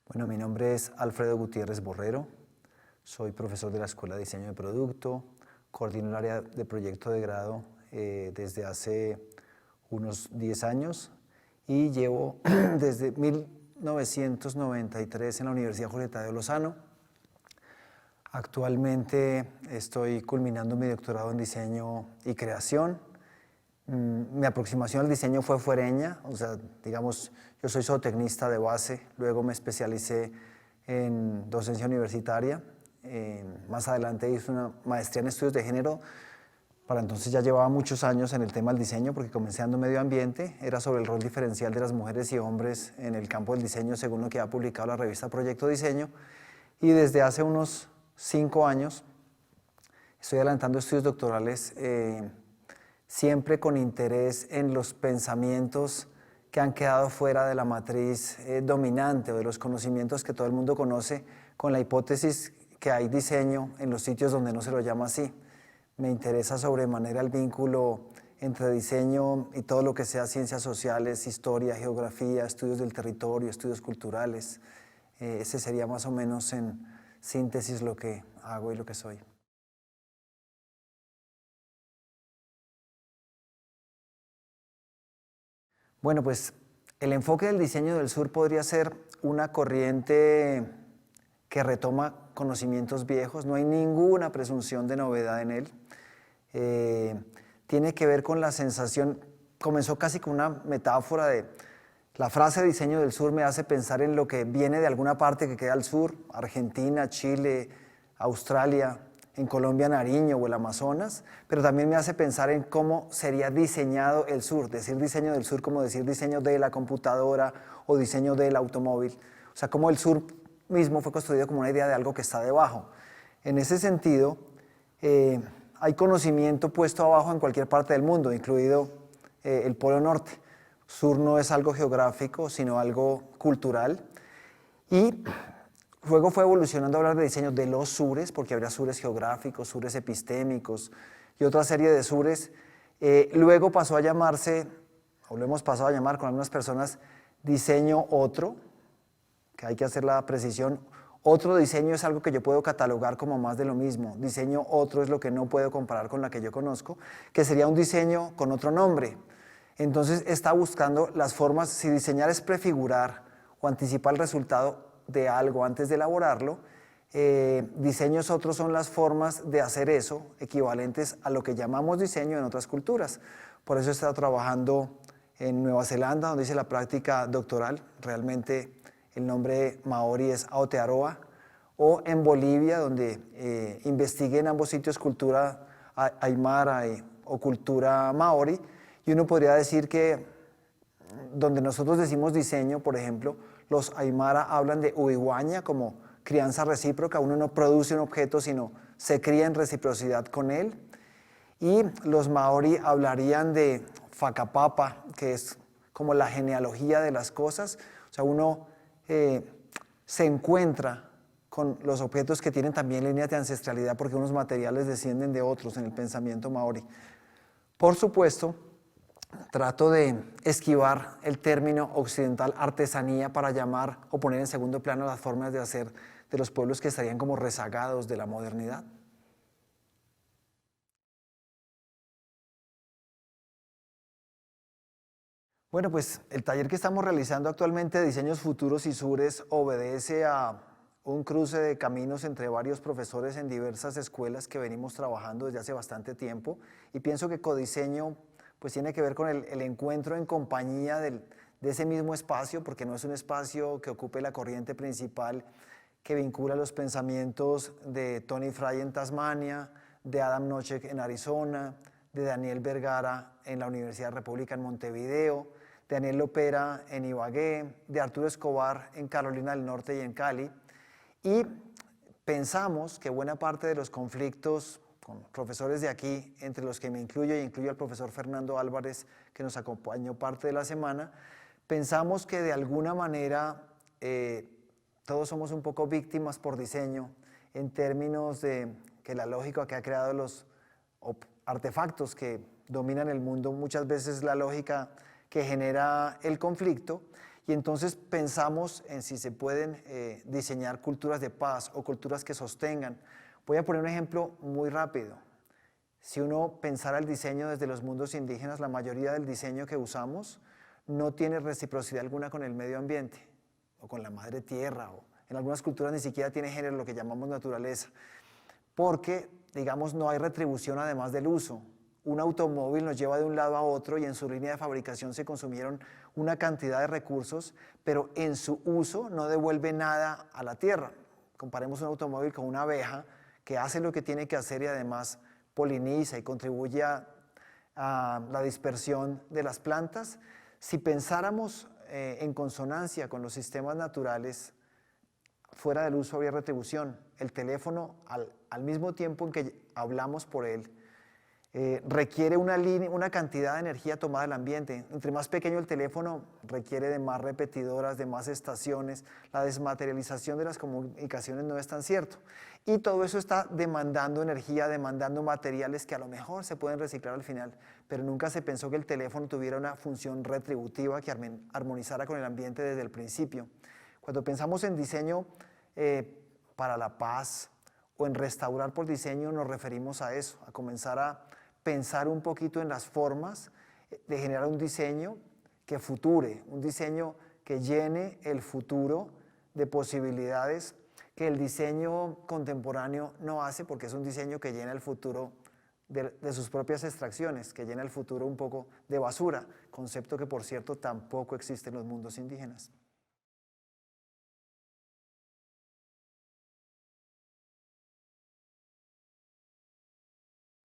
Bueno, mi nombre es Alfredo Gutiérrez Borrero, soy profesor de la Escuela de Diseño de Producto, coordino el área de proyecto de grado desde hace unos 10 años y llevo desde 1993 en la Universidad Julieta de Lozano. Actualmente estoy culminando mi doctorado en diseño y creación. Mi aproximación al diseño fue fuereña, o sea, digamos, yo soy zootecnista de base, luego me especialicé en docencia universitaria, más adelante hice una maestría en estudios de género, para entonces ya llevaba muchos años en el tema del diseño porque comencé dando medio ambiente, era sobre el rol diferencial de las mujeres y hombres en el campo del diseño según lo que ha publicado la revista Proyecto Diseño, y desde hace unos 5 años estoy adelantando estudios doctorales siempre con interés en los pensamientos que han quedado fuera de la matriz dominante o de los conocimientos que todo el mundo conoce, con la hipótesis que hay diseño en los sitios donde no se lo llama así. Me interesa sobremanera el vínculo entre diseño y todo lo que sea ciencias sociales, historia, geografía, estudios del territorio, estudios culturales. Ese sería más o menos en síntesis lo que hago y lo que soy. Bueno, pues el enfoque del diseño del sur podría ser una corriente que retoma conocimientos viejos, no hay ninguna presunción de novedad en él. Tiene que ver con la sensación, comenzó casi con una metáfora de la frase diseño del sur me hace pensar en lo que viene de alguna parte que queda al sur, Argentina, Chile, Australia, en Colombia Nariño o el Amazonas, pero también me hace pensar en cómo sería diseñado el sur, decir diseño del sur como decir diseño de la computadora o diseño del automóvil, o sea, cómo el sur mismo fue construido como una idea de algo que está debajo. En ese sentido, hay conocimiento puesto abajo en cualquier parte del mundo, incluido el Polo Norte. Sur no es algo geográfico, sino algo cultural. Y luego fue evolucionando a hablar de diseño de los sures, porque habría sures geográficos, sures epistémicos y otra serie de sures. Luego pasó a llamarse, o lo hemos pasado a llamar con algunas personas, diseño otro, que hay que hacer la precisión. Otro diseño es algo que yo puedo catalogar como más de lo mismo. Diseño otro es lo que no puedo comparar con la que yo conozco, que sería un diseño con otro nombre. Entonces está buscando las formas, si diseñar es prefigurar o anticipar el resultado de algo antes de elaborarlo, diseños otros son las formas de hacer eso, equivalentes a lo que llamamos diseño en otras culturas. Por eso he estado trabajando en Nueva Zelanda, donde hice la práctica doctoral, realmente el nombre maorí es Aotearoa, o en Bolivia, donde investigué en ambos sitios cultura aymara o cultura maorí, y uno podría decir que donde nosotros decimos diseño, por ejemplo, los aymara hablan de uiguaña como crianza recíproca, uno no produce un objeto, sino se cría en reciprocidad con él, y los maorí hablarían de whakapapa, que es como la genealogía de las cosas, o sea, uno se encuentra con los objetos que tienen también líneas de ancestralidad porque unos materiales descienden de otros en el pensamiento maorí. Por supuesto, trato de esquivar el término occidental artesanía para llamar o poner en segundo plano las formas de hacer de los pueblos que estarían como rezagados de la modernidad. Bueno, pues el taller que estamos realizando actualmente de Diseños Futuros y Sures obedece a un cruce de caminos entre varios profesores en diversas escuelas que venimos trabajando desde hace bastante tiempo, y pienso que codiseño pues tiene que ver con el encuentro en compañía de ese mismo espacio, porque no es un espacio que ocupe la corriente principal que vincula los pensamientos de Tony Fry en Tasmania, de Adam Nochek en Arizona, de Daniel Vergara en la Universidad República en Montevideo, de Daniel Lopera en Ibagué, de Arturo Escobar en Carolina del Norte y en Cali. Y pensamos que buena parte de los conflictos con profesores de aquí, entre los que me incluyo y incluyo al profesor Fernando Álvarez, que nos acompañó parte de la semana, pensamos que de alguna manera todos somos un poco víctimas por diseño en términos de que la lógica que ha creado los artefactos que dominan el mundo muchas veces es la lógica que genera el conflicto, Y entonces pensamos en si se pueden diseñar culturas de paz o culturas que sostengan. Voy a poner un ejemplo muy rápido. Si uno pensara el diseño desde los mundos indígenas, la mayoría del diseño que usamos no tiene reciprocidad alguna con el medio ambiente o con la madre tierra, o en algunas culturas ni siquiera tiene género, lo que llamamos naturaleza, porque, digamos, no hay retribución además del uso. Un automóvil nos lleva de un lado a otro y en su línea de fabricación se consumieron una cantidad de recursos, pero en su uso no devuelve nada a la tierra. Comparemos un automóvil con una abeja que hace lo que tiene que hacer y además poliniza y contribuye a la dispersión de las plantas. Si pensáramos en consonancia con los sistemas naturales, fuera del uso habría retribución. El teléfono, al mismo tiempo en que hablamos por él, requiere una cantidad de energía tomada del ambiente. Entre más pequeño el teléfono, requiere de más repetidoras, de más estaciones. La desmaterialización de las comunicaciones no es tan cierto. Y todo eso está demandando energía, demandando materiales que a lo mejor se pueden reciclar al final, pero nunca se pensó que el teléfono tuviera una función retributiva que armonizara con el ambiente desde el principio. Cuando pensamos en diseño para la paz o en restaurar por diseño, nos referimos a eso, a comenzar a pensar un poquito en las formas de generar un diseño que future, un diseño que llene el futuro de posibilidades que el diseño contemporáneo no hace, porque es un diseño que llena el futuro de sus propias extracciones, que llena el futuro un poco de basura, concepto que por cierto tampoco existe en los mundos indígenas.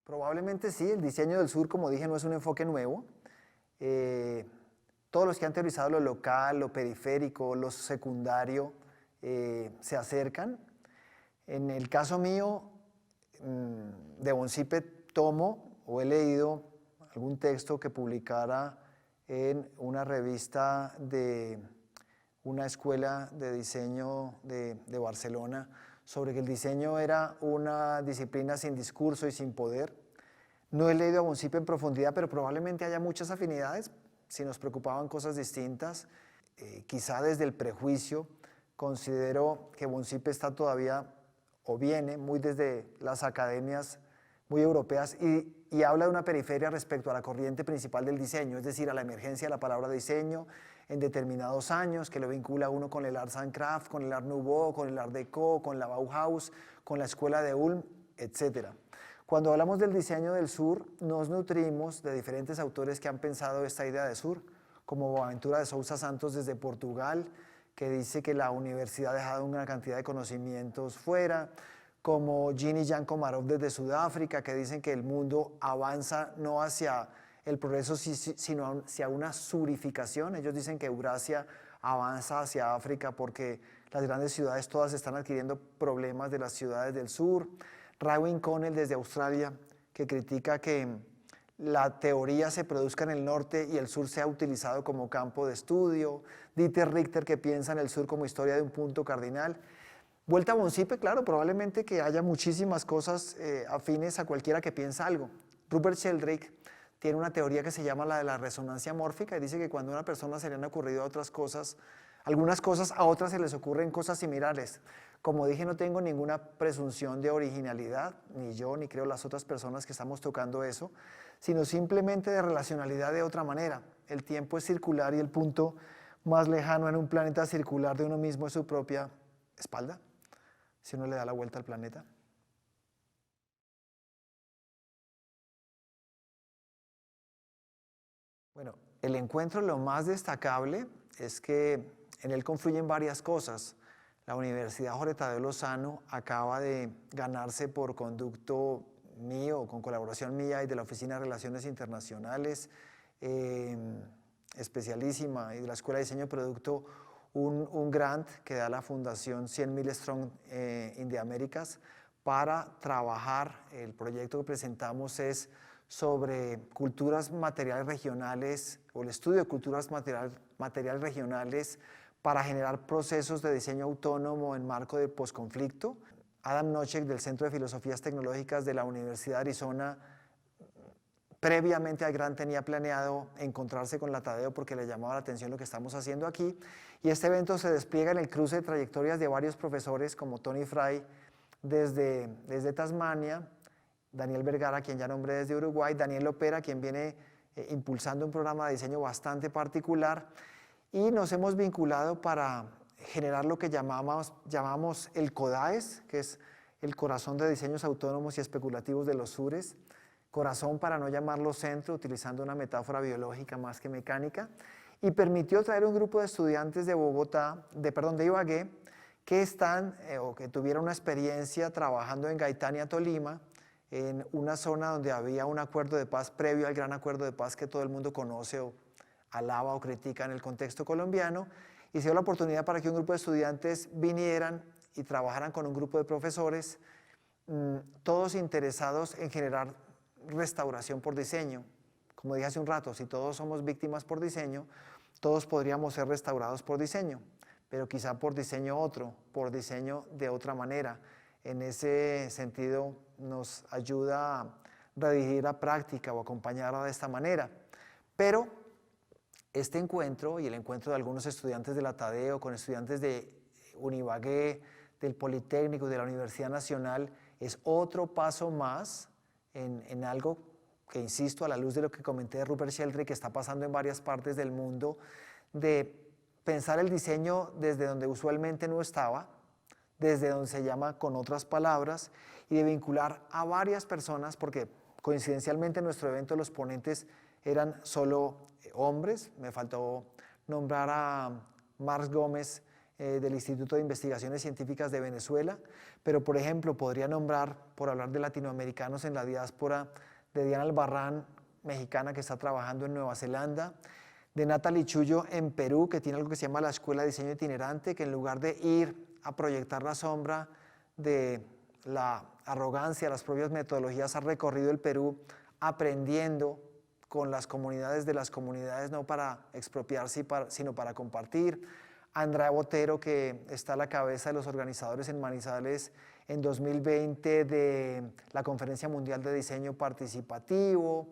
Probablemente sí, el diseño del sur, como dije, no es un enfoque nuevo. Todos los que han teorizado lo local, lo periférico, lo secundario, se acercan. En el caso mío, de Boncipe tomo o he leído algún texto que publicara en una revista de una escuela de diseño de Barcelona sobre que el diseño era una disciplina sin discurso y sin poder. No he leído a Boncipe en profundidad, pero probablemente haya muchas afinidades si nos preocupaban cosas distintas. Quizá desde el prejuicio considero que Boncipe está todavía o viene muy desde las academias muy europeas y habla de una periferia respecto a la corriente principal del diseño, es decir, a la emergencia de la palabra diseño en determinados años, que lo vincula a uno con el Arts and Crafts, con el Art Nouveau, con el Art Deco, con la Bauhaus, con la escuela de Ulm, etc. Cuando hablamos del diseño del sur, nos nutrimos de diferentes autores que han pensado esta idea de sur, como Boaventura de Sousa Santos desde Portugal, que dice que la universidad ha dejado una cantidad de conocimientos fuera, como Jean y Jan Komarov desde Sudáfrica, que dicen que el mundo avanza no hacia el progreso, sino hacia una surificación. Ellos dicen que Eurasia avanza hacia África porque las grandes ciudades todas están adquiriendo problemas de las ciudades del sur. Raewyn Connell desde Australia, que critica que la teoría se produzca en el norte y el sur sea utilizado como campo de estudio. Dieter Richter, que piensa en el sur como historia de un punto cardinal. Vuelta a Boncipe, claro, probablemente que haya muchísimas cosas afines a cualquiera que piensa algo. Rupert Sheldrake tiene una teoría que se llama la de la resonancia mórfica y dice que cuando a una persona se le han ocurrido otras cosas, algunas cosas a otras se les ocurren cosas similares. Como dije, no tengo ninguna presunción de originalidad, ni yo, ni creo las otras personas que estamos tocando eso, sino simplemente de relacionalidad de otra manera. El tiempo es circular y el punto más lejano en un planeta circular de uno mismo es su propia espalda, si uno le da la vuelta al planeta. Bueno, el encuentro lo más destacable es que en él confluyen varias cosas. La Universidad Jorge Tadeo Lozano acaba de ganarse por conducto mío, con colaboración mía y de la Oficina de Relaciones Internacionales, especialísima, y de la Escuela de Diseño y Producto, un grant que da la Fundación 100.000 Strong in the Americas para trabajar. El proyecto que presentamos es sobre culturas materiales regionales, o el estudio de culturas materiales regionales para generar procesos de diseño autónomo en marco de posconflicto. Adam Nochek, del Centro de Filosofías Tecnológicas de la Universidad de Arizona, previamente al Gran tenía planeado encontrarse con la Tadeo porque le llamaba la atención lo que estamos haciendo aquí. Y este evento se despliega en el cruce de trayectorias de varios profesores como Tony Fry desde Tasmania, Daniel Vergara, quien ya nombré desde Uruguay, Daniel Lopera, quien viene impulsando un programa de diseño bastante particular, y nos hemos vinculado para generar lo que llamamos el CODAES, que es el corazón de diseños autónomos y especulativos de los sures, corazón para no llamarlo centro, utilizando una metáfora biológica más que mecánica, y permitió traer un grupo de estudiantes de de Ibagué, que están o que tuvieron una experiencia trabajando en Gaitania, Tolima, en una zona donde había un acuerdo de paz previo al gran acuerdo de paz que todo el mundo conoce o alaba o critica en el contexto colombiano, y se dio la oportunidad para que un grupo de estudiantes vinieran y trabajaran con un grupo de profesores, todos interesados en generar restauración por diseño. Como dije hace un rato, si todos somos víctimas por diseño, todos podríamos ser restaurados por diseño, pero quizá por diseño otro, por diseño de otra manera. En ese sentido nos ayuda a redirigir la práctica o acompañarla de esta manera. Pero este encuentro y el encuentro de algunos estudiantes de la Tadeo con estudiantes de Unibagué, del Politécnico y de la Universidad Nacional es otro paso más en algo que, insisto, a la luz de lo que comenté de Rupert Sheldrake, que está pasando en varias partes del mundo, de pensar el diseño desde donde usualmente no estaba, desde donde se llama con otras palabras, y de vincular a varias personas, porque coincidencialmente en nuestro evento los ponentes eran solo hombres. Me faltó nombrar a Marx Gómez del Instituto de Investigaciones Científicas de Venezuela, pero por ejemplo podría nombrar, por hablar de latinoamericanos en la diáspora, de Diana Albarrán, mexicana que está trabajando en Nueva Zelanda, de Natalie Chullo en Perú, que tiene algo que se llama la Escuela de Diseño Itinerante, que en lugar de ir a proyectar la sombra de la arrogancia, las propias metodologías, ha recorrido el Perú aprendiendo con las comunidades de las comunidades, no para expropiarse, sino para compartir. Andrea Botero, que está a la cabeza de los organizadores en Manizales en 2020 de la Conferencia Mundial de Diseño Participativo,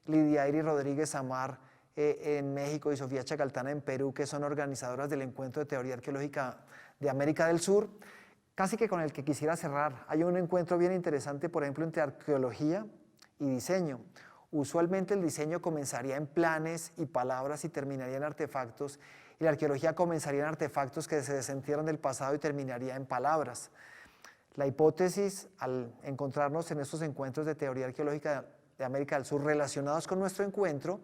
Lidia Iri Rodríguez Amar en México y Sofía Chacaltana en Perú, que son organizadoras del Encuentro de Teoría Arqueológica de América del Sur. Casi que con el que quisiera cerrar, hay un encuentro bien interesante, por ejemplo, entre arqueología y diseño. Usualmente el diseño comenzaría en planes y palabras y terminaría en artefactos, y la arqueología comenzaría en artefactos que se desentierran del pasado y terminaría en palabras. La hipótesis, al encontrarnos en estos encuentros de teoría arqueológica de América del Sur relacionados con nuestro encuentro,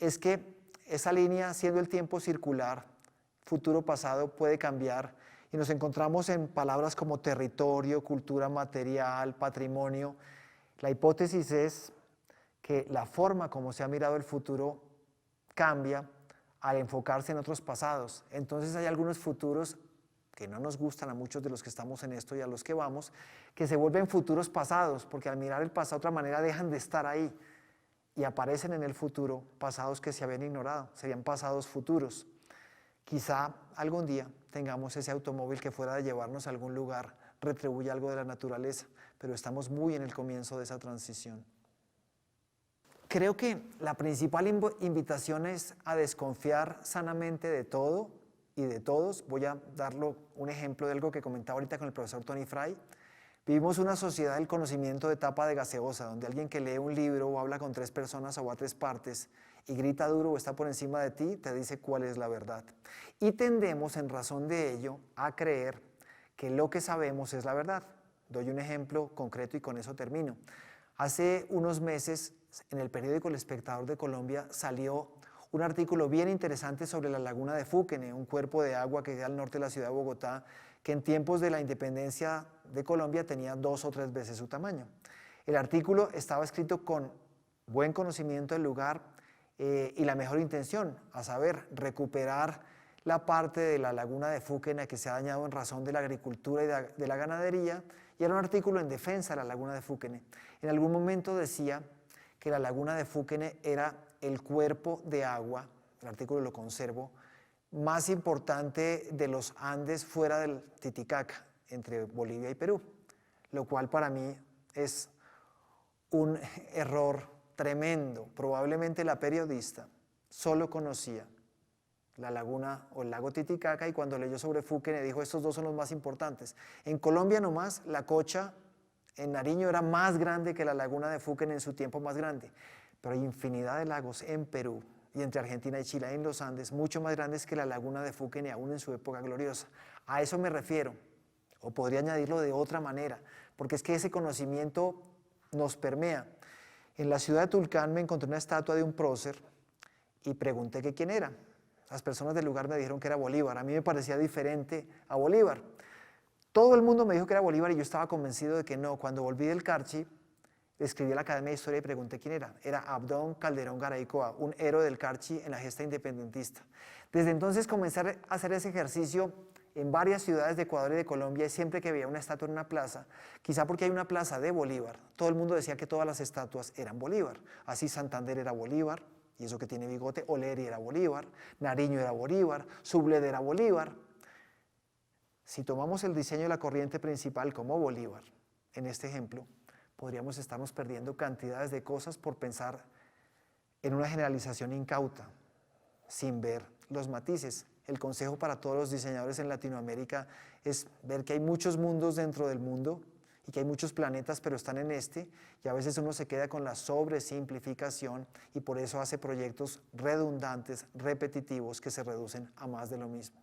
es que esa línea, siendo el tiempo circular, futuro-pasado, puede cambiar, y nos encontramos en palabras como territorio, cultura material, patrimonio. La hipótesis es que la forma como se ha mirado el futuro cambia al enfocarse en otros pasados. Entonces hay algunos futuros que no nos gustan a muchos de los que estamos en esto y a los que vamos, que se vuelven futuros pasados, porque al mirar el pasado de otra manera dejan de estar ahí y aparecen en el futuro pasados que se habían ignorado, serían pasados futuros. Quizá algún día tengamos ese automóvil que fuera de llevarnos a algún lugar, retribuye algo de la naturaleza, pero estamos muy en el comienzo de esa transición. Creo que la principal invitación es a desconfiar sanamente de todo y de todos. Voy a darlo un ejemplo de algo que comentaba ahorita con el profesor Tony Fry. Vivimos una sociedad del conocimiento de tapa de gaseosa, donde alguien que lee un libro o habla con 3 personas o a 3 partes y grita duro o está por encima de ti, te dice cuál es la verdad. Y tendemos, en razón de ello, a creer que lo que sabemos es la verdad. Doy un ejemplo concreto y con eso termino. Hace unos meses, en el periódico El Espectador de Colombia, salió un artículo bien interesante sobre la laguna de Fúquene, un cuerpo de agua que queda al norte de la ciudad de Bogotá, que en tiempos de la independencia de Colombia tenía 2 o 3 veces su tamaño. El artículo estaba escrito con buen conocimiento del lugar y la mejor intención, a saber, recuperar la parte de la laguna de Fúquene que se ha dañado en razón de la agricultura y de la ganadería, y era un artículo en defensa de la laguna de Fúquene. En algún momento decía que la laguna de Fúquene era el cuerpo de agua, el artículo lo conservo, más importante de los Andes fuera del Titicaca, entre Bolivia y Perú, lo cual para mí es un error tremendo. Probablemente la periodista solo conocía la laguna o el lago Titicaca y cuando leyó sobre Fuquene dijo estos dos son los más importantes. En Colombia nomás la Cocha en Nariño era más grande que la laguna de Fuquene en su tiempo más grande, pero hay infinidad de lagos en Perú y entre Argentina y Chile en los Andes mucho más grandes que la laguna de Fuquene aún en su época gloriosa. A eso me refiero, o podría añadirlo de otra manera, porque es que ese conocimiento nos permea. En la ciudad de Tulcán me encontré una estatua de un prócer y pregunté que quién era. Las personas del lugar me dijeron que era Bolívar. A mí me parecía diferente a Bolívar. Todo el mundo me dijo que era Bolívar y yo estaba convencido de que no. Cuando volví del Carchi, escribí a la Academia de Historia y pregunté quién era. Era Abdón Calderón Garaycoa, un héroe del Carchi en la gesta independentista. Desde entonces comencé a hacer ese ejercicio en varias ciudades de Ecuador y de Colombia y siempre que veía una estatua en una plaza, quizá porque hay una plaza de Bolívar, todo el mundo decía que todas las estatuas eran Bolívar. Así Santander era Bolívar, y eso que tiene bigote, Oleri era Bolívar, Nariño era Bolívar, Subled era Bolívar. Si tomamos el diseño de la corriente principal como Bolívar, en este ejemplo, podríamos estarnos perdiendo cantidades de cosas por pensar en una generalización incauta, sin ver los matices. El consejo para todos los diseñadores en Latinoamérica es ver que hay muchos mundos dentro del mundo y que hay muchos planetas, pero están en este, y a veces uno se queda con la sobresimplificación y por eso hace proyectos redundantes, repetitivos, que se reducen a más de lo mismo.